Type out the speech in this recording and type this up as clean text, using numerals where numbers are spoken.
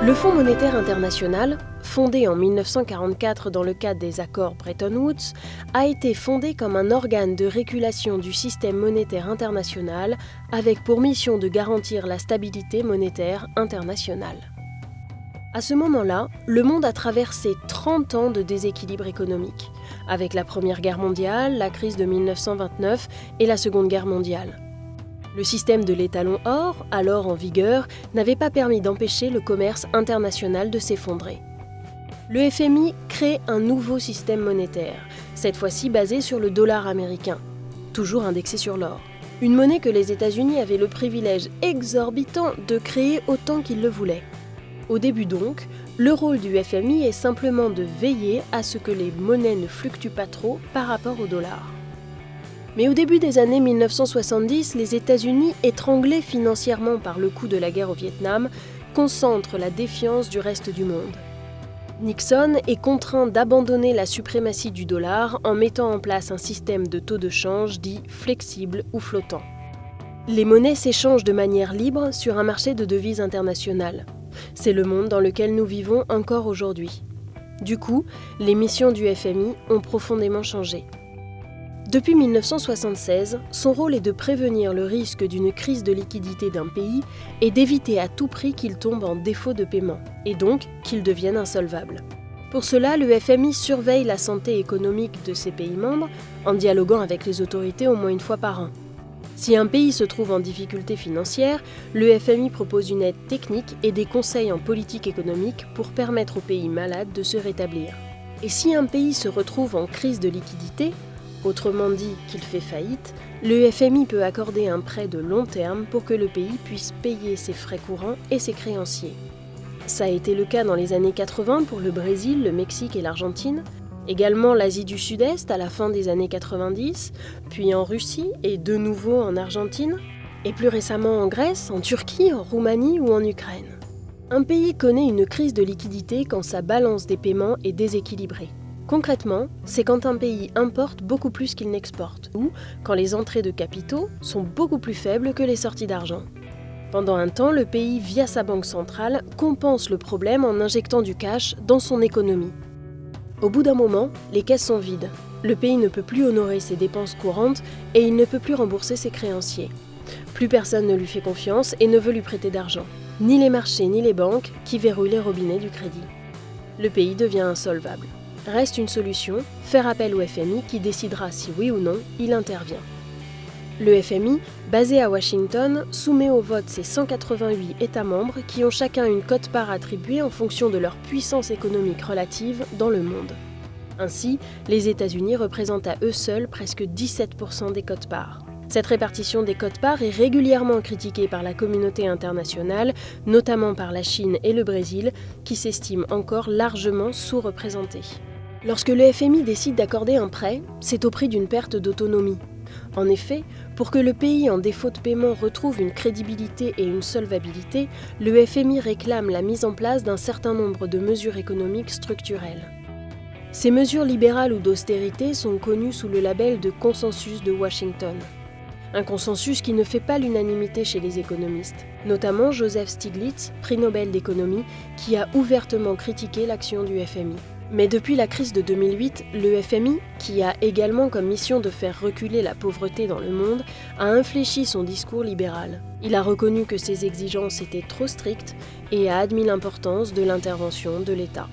Le Fonds monétaire international, fondé en 1944 dans le cadre des accords Bretton Woods, a été fondé comme un organe de régulation du système monétaire international avec pour mission de garantir la stabilité monétaire internationale. À ce moment-là, le monde a traversé 30 ans de déséquilibre économique, avec la Première Guerre mondiale, la crise de 1929 et la Seconde Guerre mondiale. Le système de l'étalon or, alors en vigueur, n'avait pas permis d'empêcher le commerce international de s'effondrer. Le FMI crée un nouveau système monétaire, cette fois-ci basé sur le dollar américain, toujours indexé sur l'or. Une monnaie que les États-Unis avaient le privilège exorbitant de créer autant qu'ils le voulaient. Au début donc, le rôle du FMI est simplement de veiller à ce que les monnaies ne fluctuent pas trop par rapport au dollar. Mais au début des années 1970, les États-Unis, étranglés financièrement par le coût de la guerre au Vietnam, concentrent la défiance du reste du monde. Nixon est contraint d'abandonner la suprématie du dollar en mettant en place un système de taux de change dit flexible ou flottant. Les monnaies s'échangent de manière libre sur un marché de devises internationales. C'est le monde dans lequel nous vivons encore aujourd'hui. Du coup, les missions du FMI ont profondément changé. Depuis 1976, son rôle est de prévenir le risque d'une crise de liquidité d'un pays et d'éviter à tout prix qu'il tombe en défaut de paiement, et donc qu'il devienne insolvable. Pour cela, le FMI surveille la santé économique de ses pays membres en dialoguant avec les autorités au moins une fois par an. Si un pays se trouve en difficulté financière, le FMI propose une aide technique et des conseils en politique économique pour permettre aux pays malades de se rétablir. Et si un pays se retrouve en crise de liquidité, autrement dit qu'il fait faillite, le FMI peut accorder un prêt de long terme pour que le pays puisse payer ses frais courants et ses créanciers. Ça a été le cas dans les années 80 pour le Brésil, le Mexique et l'Argentine, également l'Asie du Sud-Est à la fin des années 90, puis en Russie et de nouveau en Argentine, et plus récemment en Grèce, en Turquie, en Roumanie ou en Ukraine. Un pays connaît une crise de liquidité quand sa balance des paiements est déséquilibrée. Concrètement, c'est quand un pays importe beaucoup plus qu'il n'exporte, ou quand les entrées de capitaux sont beaucoup plus faibles que les sorties d'argent. Pendant un temps, le pays, via sa banque centrale, compense le problème en injectant du cash dans son économie. Au bout d'un moment, les caisses sont vides. Le pays ne peut plus honorer ses dépenses courantes et il ne peut plus rembourser ses créanciers. Plus personne ne lui fait confiance et ne veut lui prêter d'argent. Ni les marchés ni les banques qui verrouillent les robinets du crédit. Le pays devient insolvable. Reste une solution, faire appel au FMI qui décidera si oui ou non il intervient. Le FMI, basé à Washington, soumet au vote ses 188 États membres qui ont chacun une quote-part attribuée en fonction de leur puissance économique relative dans le monde. Ainsi, les États-Unis représentent à eux seuls presque 17% des quote-parts. Cette répartition des quote-parts est régulièrement critiquée par la communauté internationale, notamment par la Chine et le Brésil, qui s'estiment encore largement sous-représentés. Lorsque le FMI décide d'accorder un prêt, c'est au prix d'une perte d'autonomie. En effet, pour que le pays en défaut de paiement retrouve une crédibilité et une solvabilité, le FMI réclame la mise en place d'un certain nombre de mesures économiques structurelles. Ces mesures libérales ou d'austérité sont connues sous le label de consensus de Washington. Un consensus qui ne fait pas l'unanimité chez les économistes, notamment Joseph Stiglitz, prix Nobel d'économie, qui a ouvertement critiqué l'action du FMI. Mais depuis la crise de 2008, le FMI, qui a également comme mission de faire reculer la pauvreté dans le monde, a infléchi son discours libéral. Il a reconnu que ses exigences étaient trop strictes et a admis l'importance de l'intervention de l'État.